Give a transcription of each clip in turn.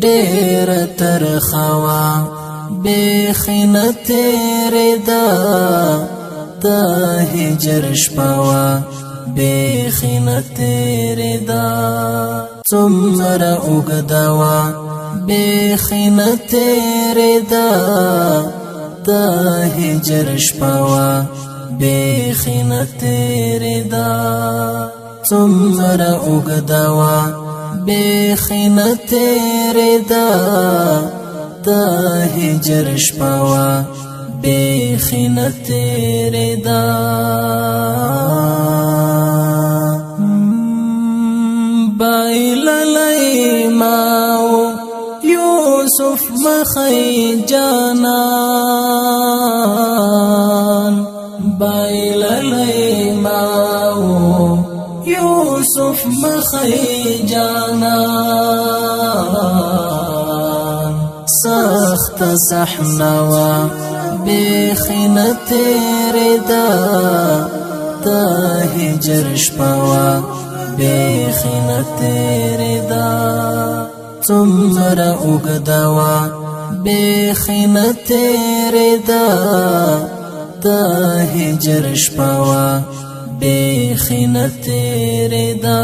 ډېر ترخوا بېخینه تېرېده د هجر شپه وه بېخینه تېرېده څومره اوږده وه بېخینه تېرېده د هجر شپه وه بېخینه تېرېده څومره اوږده وه بېخینه تېرېده د هجر شپه وه بېخینه تېرېده بایللی ما و یوسف مخی جانان بایللی ما و یوسف مخی جانان سخت صحنه وه بېخینه تېرېده د هجر شپه وه بېخینه تېرېده څومره اوږده وه بېخینه تېرېده د هجر شپه وه بېخینه تېرېده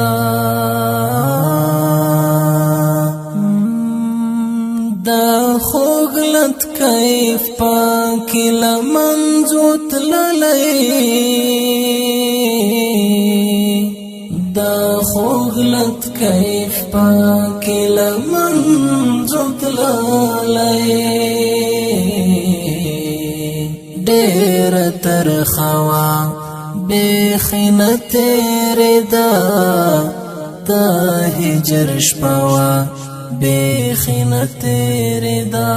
دا خوږ لت کیف پاکې له منځو تللی دا خوږ لت کیف پاکې له منځو تللی ډېره ترخه وه بېخینه تېرېده د هجر شپه وه بېخینه تېرېده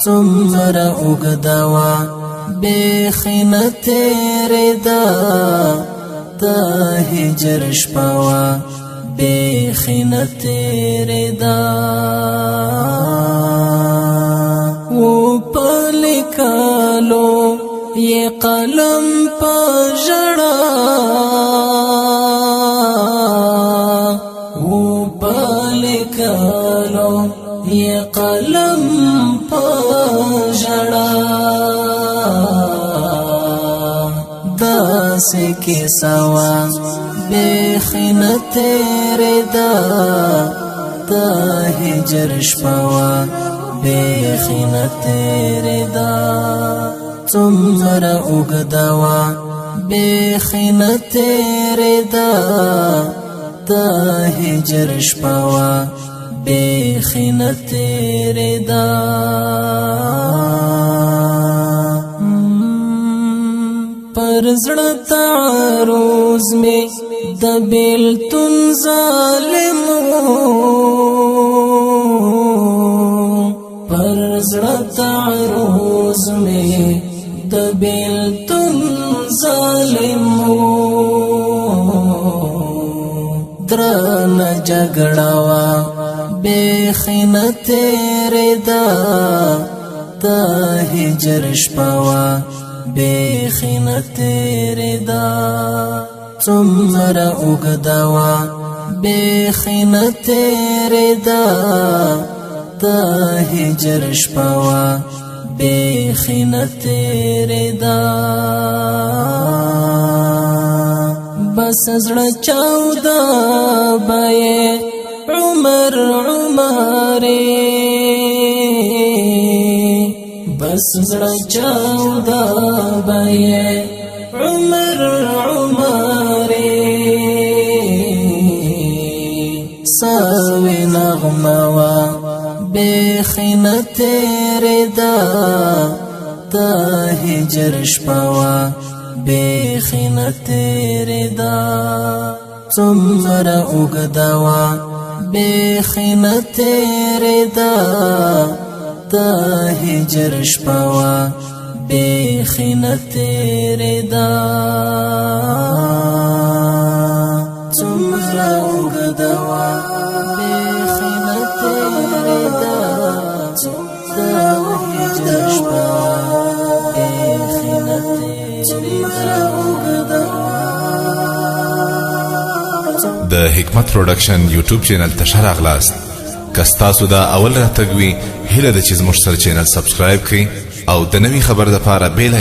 څومره اوږده وه بېخینه تېرېده د هجر شپه وه بېخینه تېرېده و په لیکلو یې قلم په ژړا و په لیکلو یې قلم په ژړا داسې کیسه وه بېخینه تېرېده د هجر شپه وه بېخینه تېرېده څومره اوږده وه بېخینه تېرېده د هجر شپه وه بېخینه تېرېده پر زړه تعرض مې د بېلتون ظالم پر زړه تعرض مې د بېلتون ظالم درنه جګړه وه بېخینه تېرېده د هجر شپه وه بېخینه تېرېده څومره اوږده وه بېخینه تېرېده د هجر شپه وه بېخینه تېرېده بس زړه چاوده به یې عمر عمرې بس زړه چاوده به یې عمر عمرې ساوي نغمه وه بېخینه تېرېده د هجر شپه وه بېخینه تېرېده څومره اوږده وه بېخینه تېرېده د هجر شپه وه بېخینه تېرېده څومره اوږده وه بېخینه تېرېده د هجر شپه وه بېخینه تېرېده د حکمت پروډکشن یوټیوب چینل ته ښه راغلاست. کستاسو دا اول راتګ وي هیله ده چې زموږ سره چینل سبسکرایب کړئ او د نوي خبر لپاره بیل